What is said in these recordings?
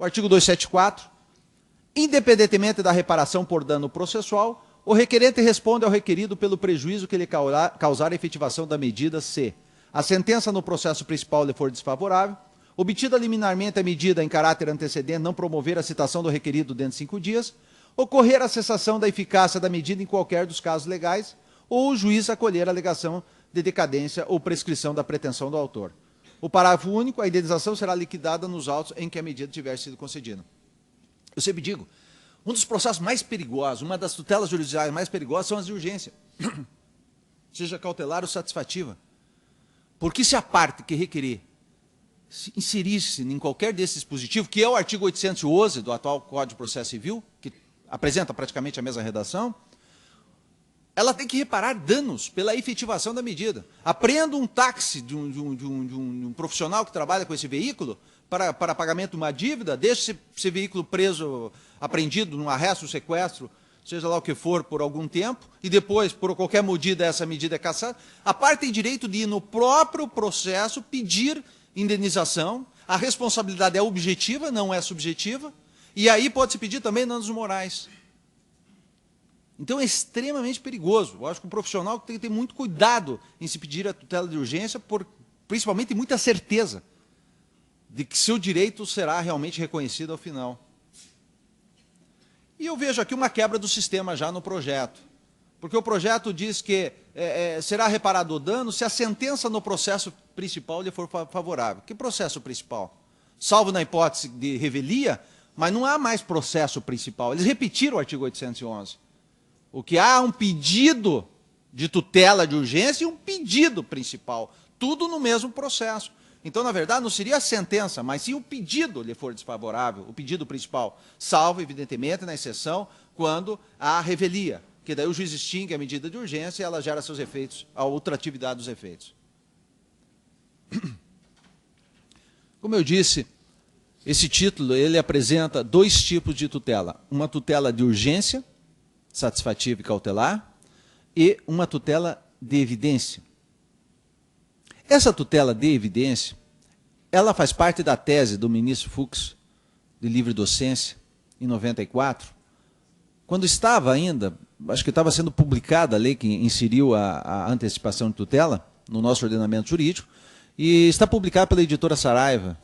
O artigo 274, independentemente da reparação por dano processual, o requerente responde ao requerido pelo prejuízo que lhe causar a efetivação da medida se a sentença no processo principal lhe for desfavorável, obtida liminarmente a medida em caráter antecedente não promover a citação do requerido dentro de 5 dias, ocorrer a cessação da eficácia da medida em qualquer dos casos legais, ou o juiz acolher a alegação de decadência ou prescrição da pretensão do autor. O parágrafo único, a indenização será liquidada nos autos em que a medida tiver sido concedida. Eu sempre digo, um dos processos mais perigosos, uma das tutelas judiciais mais perigosas são as de urgência, seja cautelar ou satisfativa. Porque se a parte que requerer inserir-se em qualquer desse dispositivo, que é o artigo 811 do atual Código de Processo Civil, que apresenta praticamente a mesma redação, ela tem que reparar danos pela efetivação da medida. Apreendo um táxi de um profissional que trabalha com esse veículo para pagamento de uma dívida, deixo esse veículo preso, apreendido num arresto, sequestro, seja lá o que for, por algum tempo, e depois, por qualquer medida, essa medida é cassada, a parte tem direito de ir no próprio processo pedir indenização, a responsabilidade é objetiva, não é subjetiva, e aí pode-se pedir também danos morais. Então é extremamente perigoso. Eu acho que o profissional tem que ter muito cuidado em se pedir a tutela de urgência, principalmente muita certeza de que seu direito será realmente reconhecido ao final. E eu vejo aqui uma quebra do sistema já no projeto, porque o projeto diz que será reparado o dano se a sentença no processo principal lhe for favorável. Que processo principal? Salvo na hipótese de revelia, mas não há mais processo principal. Eles repetiram o artigo 811. O que há um pedido de tutela de urgência e um pedido principal, tudo no mesmo processo. Então, na verdade, não seria a sentença, mas sim o pedido lhe for desfavorável, o pedido principal, salvo, evidentemente, na exceção, quando há revelia, que daí o juiz extingue a medida de urgência e ela gera seus efeitos, a ultratividade dos efeitos. Como eu disse, esse título ele apresenta 2 tipos de tutela. Uma tutela de urgência, satisfativa e cautelar, e uma tutela de evidência. Essa tutela de evidência, ela faz parte da tese do ministro Fux, de livre docência, em 94, quando estava ainda, acho que estava sendo publicada a lei que inseriu a antecipação de tutela no nosso ordenamento jurídico, e está publicada pela editora Saraiva,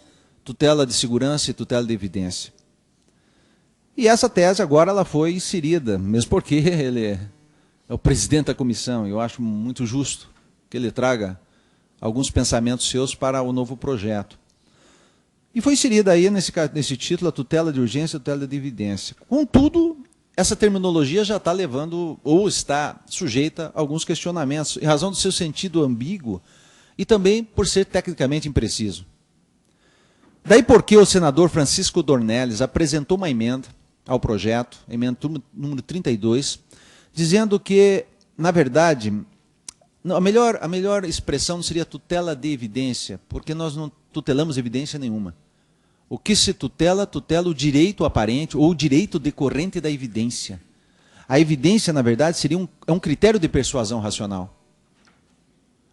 tutela de segurança e tutela de evidência. E essa tese agora ela foi inserida, mesmo porque ele é o presidente da comissão, e eu acho muito justo que ele traga alguns pensamentos seus para o novo projeto. E foi inserida aí nesse título a tutela de urgência e a tutela de evidência. Contudo, essa terminologia já está levando, ou está sujeita a alguns questionamentos, em razão do seu sentido ambíguo e também por ser tecnicamente impreciso. Daí porque o senador Francisco Dornelles apresentou uma emenda ao projeto, emenda número 32, dizendo que, na verdade, a melhor expressão não seria tutela de evidência, porque nós não tutelamos evidência nenhuma. O que se tutela, tutela o direito aparente ou o direito decorrente da evidência. A evidência, na verdade, seria um critério de persuasão racional.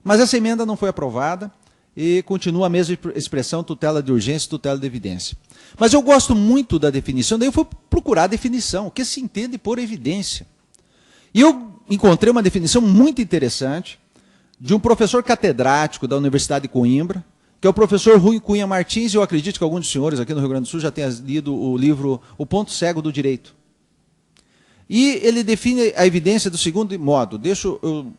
Mas essa emenda não foi aprovada e continua a mesma expressão tutela de urgência e tutela de evidência. Mas eu gosto muito da definição, daí eu fui procurar a definição, o que se entende por evidência. E eu encontrei uma definição muito interessante de um professor catedrático da Universidade de Coimbra, que é o professor Rui Cunha Martins, e eu acredito que alguns dos senhores aqui no Rio Grande do Sul já tenham lido o livro O Ponto Cego do Direito. E ele define a evidência do segundo modo. Deixa eu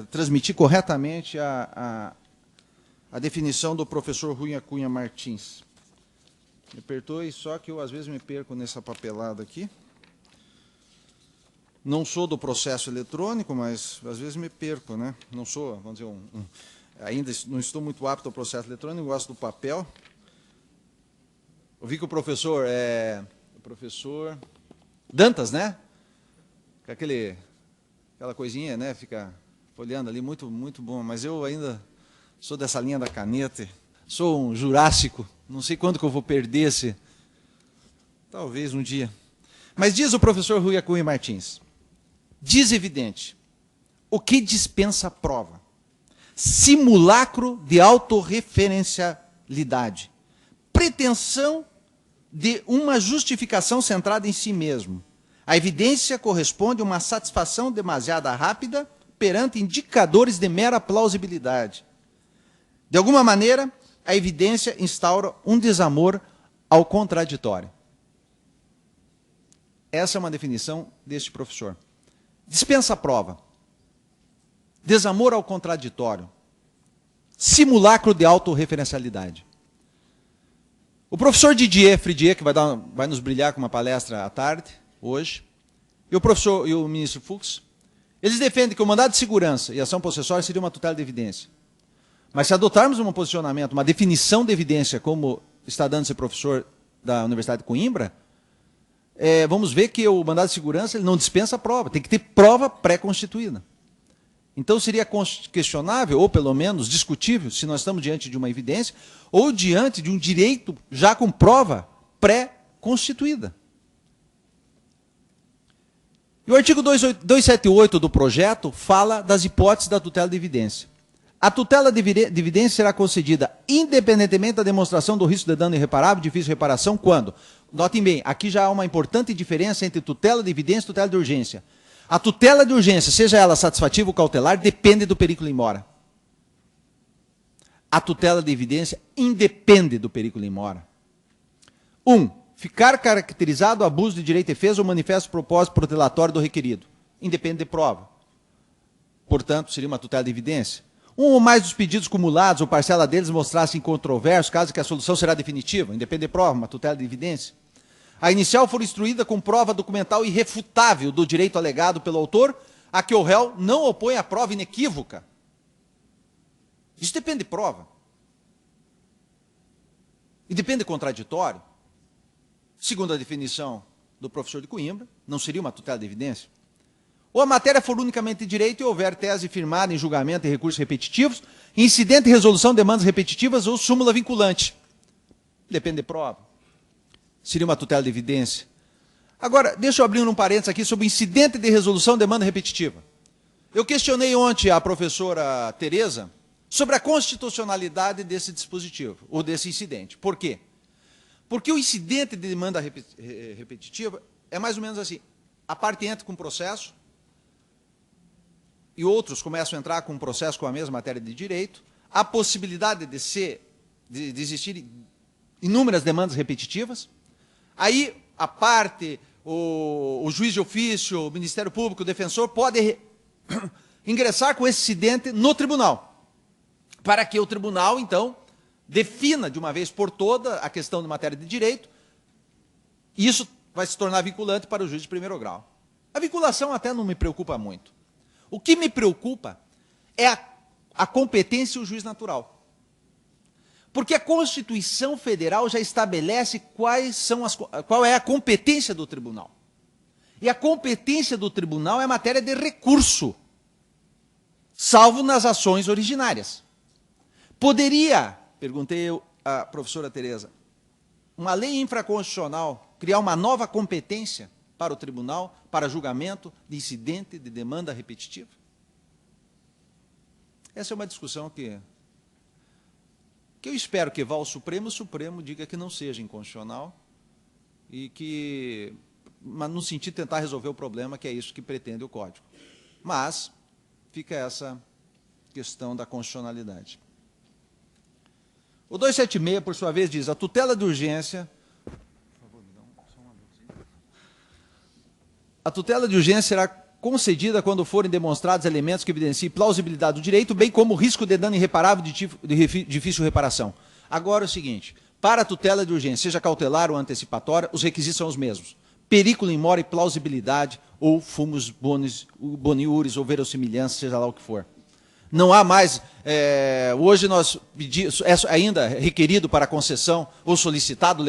transmitir corretamente a definição do professor Rui Cunha Martins. Me perdoe, só que eu às vezes me perco nessa papelada aqui. Não sou do processo eletrônico, mas às vezes me perco, né? Não sou, vamos dizer, ainda não estou muito apto ao processo eletrônico, gosto do papel. Eu vi que o professor Dantas, né? Com aquela coisinha, né? Fica folheando ali, muito, muito bom. Mas eu ainda sou dessa linha da caneta, sou um jurássico, não sei quando que eu vou perder esse. Talvez um dia. Mas diz o professor Rui Cunha Martins, diz evidente, o que dispensa prova? Simulacro de autorreferencialidade, pretensão de uma justificação centrada em si mesmo. A evidência corresponde a uma satisfação demasiado rápida perante indicadores de mera plausibilidade. De alguma maneira, a evidência instaura um desamor ao contraditório. Essa é uma definição deste professor. Dispensa a prova. Desamor ao contraditório. Simulacro de autorreferencialidade. O professor Didier Fridier, que vai nos brilhar com uma palestra à tarde, hoje, e o ministro Fux, eles defendem que o mandado de segurança e ação possessória seria uma tutela de evidência. Mas se adotarmos um posicionamento, uma definição de evidência, como está dando esse professor da Universidade de Coimbra, vamos ver que o mandado de segurança ele não dispensa a prova, tem que ter prova pré-constituída. Então seria questionável, ou pelo menos discutível, se nós estamos diante de uma evidência, ou diante de um direito já com prova pré-constituída. E o artigo 278 do projeto fala das hipóteses da tutela de evidência. A tutela de evidência será concedida independentemente da demonstração do risco de dano irreparável, difícil reparação, quando? Notem bem, aqui já há uma importante diferença entre tutela de evidência e tutela de urgência. A tutela de urgência, seja ela satisfativa ou cautelar, depende do periculum in mora. A tutela de evidência independe do periculum in mora. 1. Ficar caracterizado abuso de direito de defesa ou manifesto propósito protelatório do requerido. Independe de prova. Portanto, seria uma tutela de evidência. Um ou mais dos pedidos cumulados ou parcela deles mostrassem controversos, caso que a solução será definitiva. Independe de prova, uma tutela de evidência. A inicial for instruída com prova documental irrefutável do direito alegado pelo autor, a que o réu não opõe a prova inequívoca. Isso depende de prova. E depende de contraditório. Segundo a definição do professor de Coimbra, não seria uma tutela de evidência. Ou a matéria for unicamente de direito e houver tese firmada em julgamento e recursos repetitivos, incidente e resolução de demandas repetitivas ou súmula vinculante. Depende de prova. Seria uma tutela de evidência. Agora, deixa eu abrir um parênteses aqui sobre o incidente de resolução de demanda repetitiva. Eu questionei ontem a professora Tereza sobre a constitucionalidade desse dispositivo, ou desse incidente. Por quê? Porque o incidente de demanda repetitiva é mais ou menos assim. A parte entra com processo, e outros começam a entrar com um processo com a mesma matéria de direito, a possibilidade de existirem inúmeras demandas repetitivas. Aí a parte, o juiz de ofício, o Ministério Público, o defensor, pode ingressar com esse incidente no tribunal, para que o tribunal, então, defina de uma vez por toda a questão de matéria de direito, e isso vai se tornar vinculante para o juiz de primeiro grau. A vinculação até não me preocupa muito. O que me preocupa é a competência e o juiz natural. Porque a Constituição Federal já estabelece qual é a competência do tribunal. E a competência do tribunal é matéria de recurso, salvo nas ações originárias. Poderia, perguntei eu à professora Tereza, uma lei infraconstitucional criar uma nova competência para o tribunal, para julgamento de incidente de demanda repetitiva? Essa é uma discussão que eu espero que vá ao Supremo, o Supremo diga que não seja inconstitucional, e que, mas no sentido de tentar resolver o problema, que é isso que pretende o Código. Mas fica essa questão da constitucionalidade. O 276, por sua vez, diz: a tutela de urgência... A tutela de urgência será concedida quando forem demonstrados elementos que evidenciem plausibilidade do direito, bem como o risco de dano irreparável de difícil reparação. Agora é o seguinte: para a tutela de urgência, seja cautelar ou antecipatória, os requisitos são os mesmos. Periculum in mora e plausibilidade, ou fumus boniuris, ou verossimilhança, seja lá o que for. Não há mais, hoje nós pedimos, é ainda requerido para concessão ou solicitado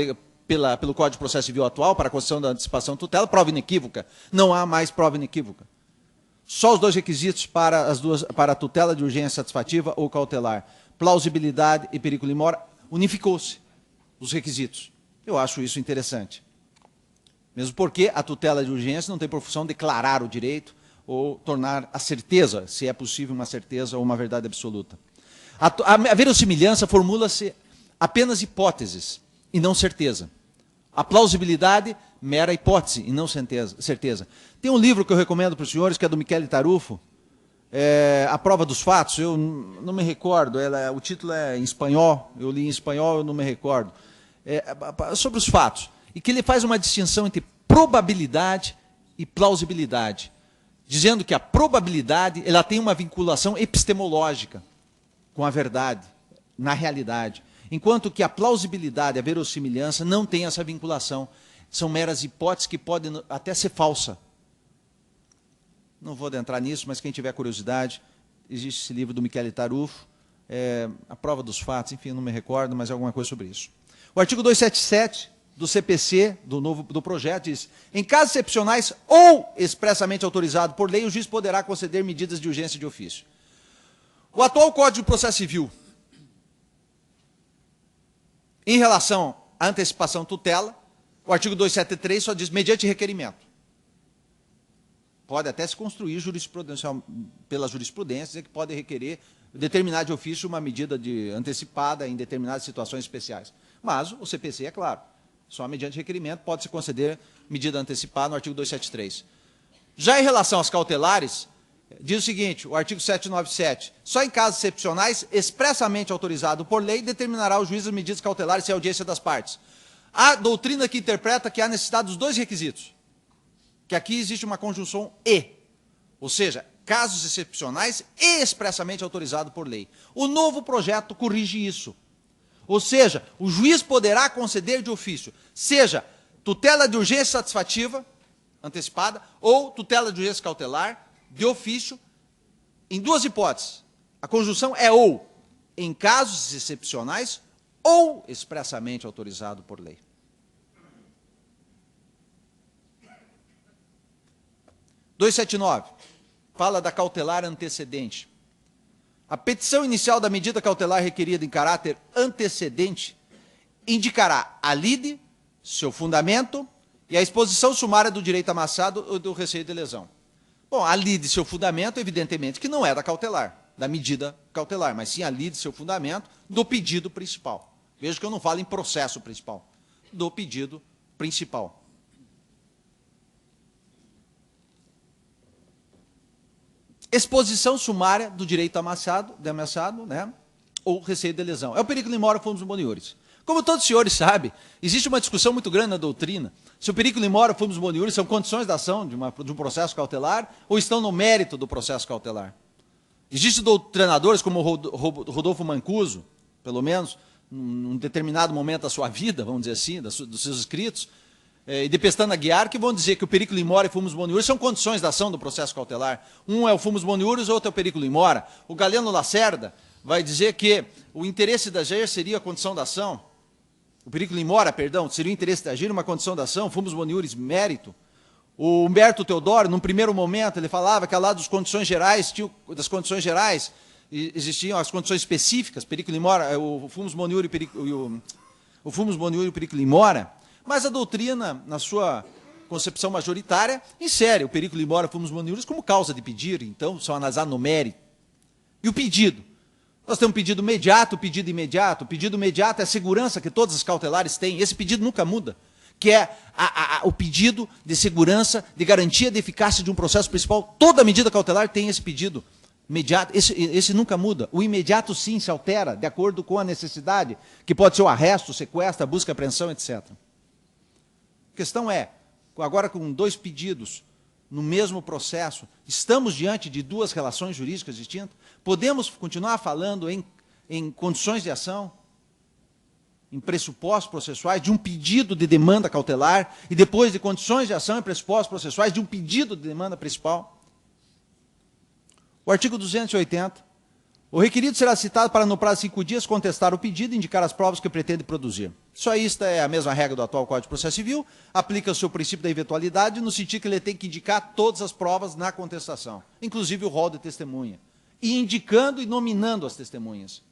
pelo Código de Processo Civil atual, para a concessão da antecipação de tutela, prova inequívoca. Não há mais prova inequívoca. Só os dois requisitos para a tutela de urgência satisfativa ou cautelar: plausibilidade e periculum in mora. Unificou-se os requisitos. Eu acho isso interessante. Mesmo porque a tutela de urgência não tem por função declarar o direito ou tornar a certeza, se é possível uma certeza ou uma verdade absoluta. A verossimilhança formula-se apenas hipóteses e não certeza. A plausibilidade, mera hipótese e não certeza. Tem um livro que eu recomendo para os senhores, que é do Michele Tarufo, A Prova dos Fatos. Eu não me recordo, o título é em espanhol, eu li em espanhol, eu não me recordo. Sobre os fatos. E que ele faz uma distinção entre probabilidade e plausibilidade, dizendo que a probabilidade ela tem uma vinculação epistemológica com a verdade, na realidade, enquanto que a plausibilidade, a verossimilhança, não tem essa vinculação. São meras hipóteses que podem até ser falsa. Não vou adentrar nisso, mas quem tiver curiosidade, existe esse livro do Michele Tarufo, A Prova dos Fatos, enfim, não me recordo, mas é alguma coisa sobre isso. O artigo 277 do CPC, do projeto, diz: em casos excepcionais ou expressamente autorizado por lei, o juiz poderá conceder medidas de urgência de ofício. O atual Código de Processo Civil, em relação à antecipação tutela, o artigo 273 só diz mediante requerimento. Pode até se construir pela jurisprudência que pode requerer, determinar de ofício uma medida antecipada em determinadas situações especiais. Mas o CPC é claro, só mediante requerimento pode-se conceder medida antecipada no artigo 273. Já em relação às cautelares, diz o seguinte, o artigo 797, só em casos excepcionais, expressamente autorizado por lei, determinará o juiz as medidas cautelares sem audiência das partes. A doutrina que interpreta que há necessidade dos dois requisitos, que aqui existe uma conjunção e, ou seja, casos excepcionais e expressamente autorizado por lei. O novo projeto corrige isso. Ou seja, o juiz poderá conceder de ofício, seja tutela de urgência satisfativa, antecipada, ou tutela de urgência cautelar, de ofício, em duas hipóteses. A conjunção é ou, em casos excepcionais, ou expressamente autorizado por lei. O 279, fala da cautelar antecedente. A petição inicial da medida cautelar requerida em caráter antecedente indicará a lide, seu fundamento e a exposição sumária do direito amassado ou do receio de lesão. Bom, a lide e seu fundamento, evidentemente, que não é da cautelar, da medida cautelar, mas sim a lide e seu fundamento do pedido principal. Veja que eu não falo em processo principal, do pedido principal. Exposição sumária do direito ameaçado, né, ou receio de lesão. É o periculum in mora fumus boniuris. Como todos os senhores sabem, existe uma discussão muito grande na doutrina se o periculum in mora fumus boniuris são condições da ação de um processo cautelar ou estão no mérito do processo cautelar. Existem doutrinadores como Rodolfo Mancuso, pelo menos, num determinado momento da sua vida, vamos dizer assim, dos seus escritos, e de Pestana Aguiar, que vão dizer que o periculum in mora e fumus boniuris são condições da ação do processo cautelar. Um é o fumus boniuris, outro é o periculum in mora. O Galeno Lacerda vai dizer que o interesse de agir seria a condição da ação. O periculum in mora, perdão, seria o interesse de agir uma condição da ação, fumus boniuris, mérito. O Humberto Teodoro, num primeiro momento, ele falava que ao lado das condições gerais, existiam as condições específicas, periculum in mora, o fumus boniuris e o periculum in mora. Mas a doutrina, na sua concepção majoritária, insere o periculum in mora fumus boniuris como causa de pedir, então, só analisar no mérito. E o pedido? Nós temos um pedido imediato, o pedido imediato. O pedido imediato é a segurança que todas as cautelares têm. Esse pedido nunca muda, que é o pedido de segurança, de garantia de eficácia de um processo principal. Toda medida cautelar tem esse pedido imediato. Esse nunca muda. O imediato, sim, se altera de acordo com a necessidade, que pode ser o arresto, o sequestro, a busca, a apreensão, etc. A questão é, agora com dois pedidos no mesmo processo, estamos diante de duas relações jurídicas distintas? Podemos continuar falando em condições de ação, em pressupostos processuais, de um pedido de demanda cautelar, e depois de condições de ação e pressupostos processuais, de um pedido de demanda principal? O artigo 280. O requerido será citado para, no prazo de 5 dias, contestar o pedido e indicar as provas que pretende produzir. Só isto é a mesma regra do atual Código de Processo Civil, aplica o seu princípio da eventualidade, no sentido que ele tem que indicar todas as provas na contestação, inclusive o rol de testemunha, e indicando e nominando as testemunhas.